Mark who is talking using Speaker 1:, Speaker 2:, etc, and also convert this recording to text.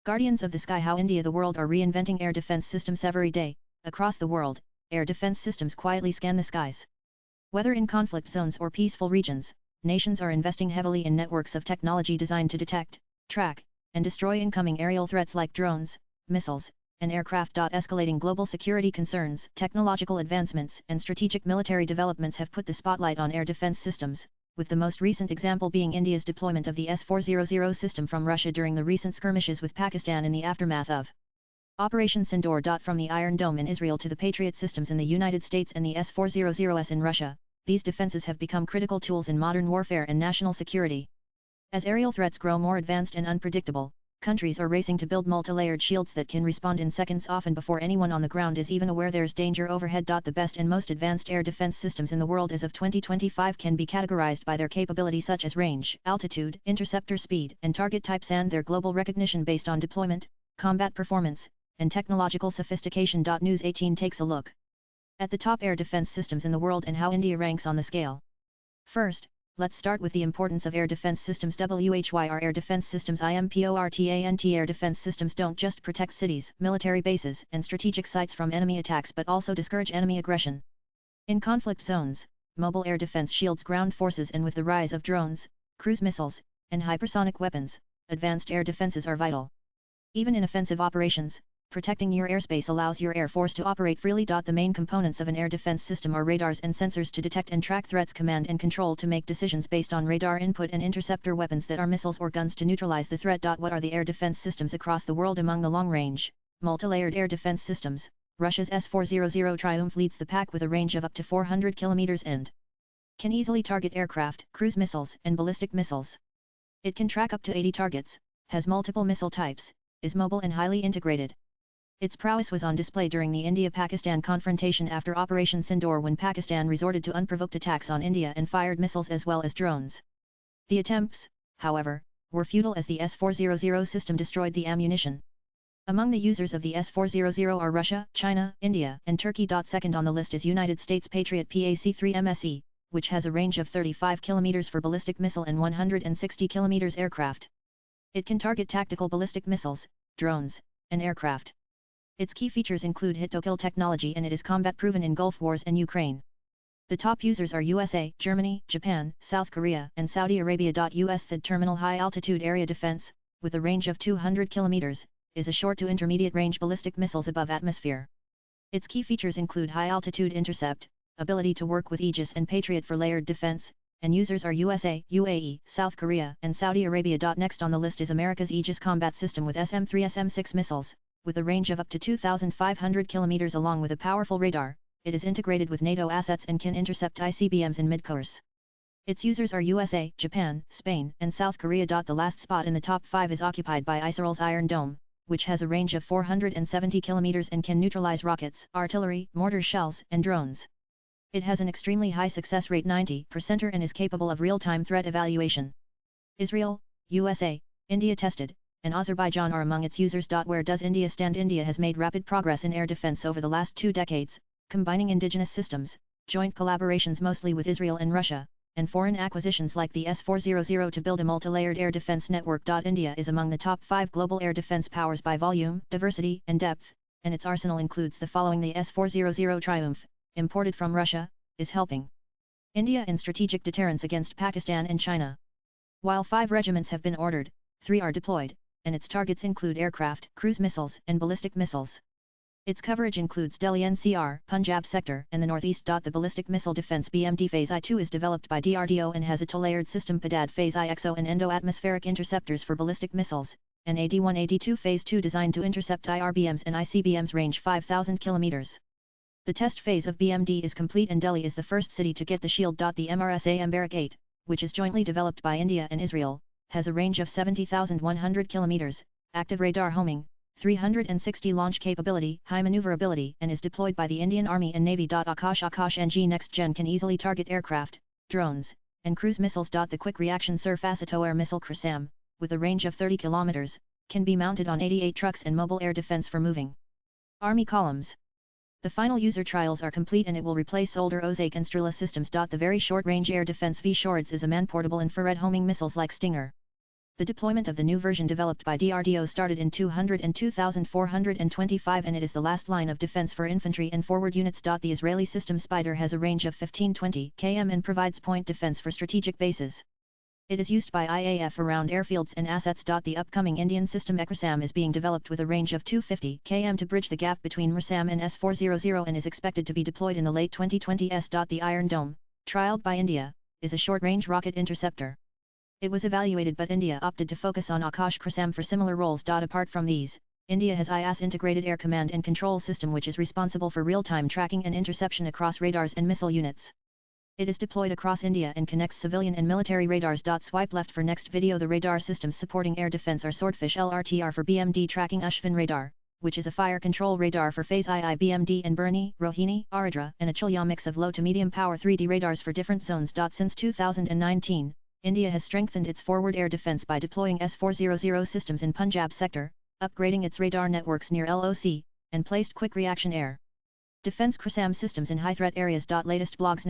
Speaker 1: Guardians of the Sky: How India the world are reinventing air defense systems every day. Across the world, air defense systems quietly scan the skies. Whether in conflict zones or peaceful regions, nations are investing heavily in networks of technology designed to detect, track, and destroy incoming aerial threats like drones, missiles, and aircraft. Escalating global security concerns, technological advancements, and strategic military developments have put the spotlight on air defense systems, with the most recent example being India's deployment of the S-400 system from Russia during the recent skirmishes with Pakistan in the aftermath of Operation Sindoor. From the Iron Dome in Israel to the Patriot systems in the United States and the S-400s in Russia, these defenses have become critical tools in modern warfare and national security. As aerial threats grow more advanced and unpredictable, countries are racing to build multi-layered shields that can respond in seconds, often before anyone on the ground is even aware there's danger overhead. The best and most advanced air defense systems in the world as of 2025 can be categorized by their capability such as range, altitude, interceptor speed, and target types, and their global recognition based on deployment, combat performance, and technological sophistication. News 18 takes a look at the top air defense systems in the world and how India ranks on the scale. First, let's start with the importance of air defense systems. WHYR air defense systems. IMPORTANT air defense systems don't just protect cities, military bases, and strategic sites from enemy attacks but also discourage enemy aggression. In conflict zones, mobile air defense shields ground forces, and with the rise of drones, cruise missiles, and hypersonic weapons, advanced air defenses are vital. Even in offensive operations, protecting your airspace allows your air force to operate freely. The main components of an air defense system are radars and sensors to detect and track threats, command and control to make decisions based on radar input, and interceptor weapons that are missiles or guns to neutralize the threat. What are the air defense systems across the world? Among the long-range, multi-layered air defense systems, Russia's S-400 Triumph leads the pack with a range of up to 400 kilometers and can easily target aircraft, cruise missiles, and ballistic missiles. It can track up to 80 targets, has multiple missile types, is mobile and highly integrated. Its prowess was on display during the India-Pakistan confrontation after Operation Sindoor, when Pakistan resorted to unprovoked attacks on India and fired missiles as well as drones. The attempts, however, were futile as the S-400 system destroyed the ammunition. Among the users of the S-400 are Russia, China, India, and Turkey. Second on the list is United States Patriot PAC-3 MSE, which has a range of 35 km for ballistic missile and 160 km aircraft. It can target tactical ballistic missiles, drones, and aircraft. Its key features include hit-to-kill technology, and it is combat-proven in Gulf Wars and Ukraine. The top users are USA, Germany, Japan, South Korea, and Saudi Arabia. US THAAD Terminal High-Altitude Area Defense, with a range of 200 km, is a short to intermediate-range ballistic missiles above atmosphere. Its key features include high-altitude intercept, ability to work with Aegis and Patriot for layered defense, and users are USA, UAE, South Korea, and Saudi Arabia. Next on the list is America's Aegis combat system with SM-3 SM-6 missiles, with a range of up to 2,500 km. Along with a powerful radar, it is integrated with NATO assets and can intercept ICBMs in mid-course. Its users are USA, Japan, Spain, and South Korea. The last spot in the top 5 is occupied by Israel's Iron Dome, which has a range of 470 km and can neutralize rockets, artillery, mortar shells, and drones. It has an extremely high success rate 90% and is capable of real-time threat evaluation. Israel, USA, India tested, and Azerbaijan are among its users. Where does India stand? India has made rapid progress in air defense over the last 2 decades, combining indigenous systems, joint collaborations mostly with Israel and Russia, and foreign acquisitions like the S-400 to build a multi-layered air defense network. India is among the top 5 global air defense powers by volume, diversity, and depth, and its arsenal includes the following. The S-400 Triumph, imported from Russia, is helping India in strategic deterrence against Pakistan and China. While 5 regiments have been ordered, 3 are deployed, and its targets include aircraft, cruise missiles, and ballistic missiles. Its coverage includes Delhi NCR, Punjab sector, and the northeast. The ballistic missile defense BMD Phase I-2 is developed by DRDO and has a two-layered system PADAD Phase I-XO and endo-atmospheric interceptors for ballistic missiles, and AD-1 AD-2 Phase II designed to intercept IRBMs and ICBMs range 5,000 km. The test phase of BMD is complete and Delhi is the first city to get the shield. The MRSA Mbarak 8, which is jointly developed by India and Israel, has a range of 70,100 km, active radar homing, 360 launch capability, high maneuverability, and is deployed by the Indian Army and Navy. Akash NG Next Gen can easily target aircraft, drones, and cruise missiles. The quick reaction surface-to air missile CRSAM, with a range of 30 km, can be mounted on 88 trucks and mobile air defense for moving Army columns. The final user trials are complete and it will replace older Ozake and Strela systems. The very short-range air defense V-Shorts is a man-portable infrared homing missiles like Stinger. The deployment of the new version developed by DRDO started in 202425 and it is the last line of defense for infantry and forward units. The Israeli system Spider has a range of 15-20 km and provides point defense for strategic bases. It is used by IAF around airfields and assets. The upcoming Indian system ECRSAM is being developed with a range of 250 km to bridge the gap between RSAM and S400 and is expected to be deployed in the late 2020s. The Iron Dome, trialled by India, is a short-range rocket interceptor. It was evaluated but India opted to focus on Akash KRSAM for similar roles. Apart from these, India has IAS Integrated Air Command and Control System which is responsible for real-time tracking and interception across radars and missile units. It is deployed across India and connects civilian and military radars. Swipe left for next video. The radar systems supporting air defense are Swordfish LRTR for BMD tracking, Ashvin radar, which is a fire control radar for Phase II BMD, and Burni, Rohini, Aradra and Achilya mix of low to medium power 3D radars for different zones. Since 2019, India has strengthened its forward air defense by deploying S400 systems in Punjab sector, upgrading its radar networks near LOC, and placed quick reaction air defense KRSAM systems in high threat areas. Latest blogs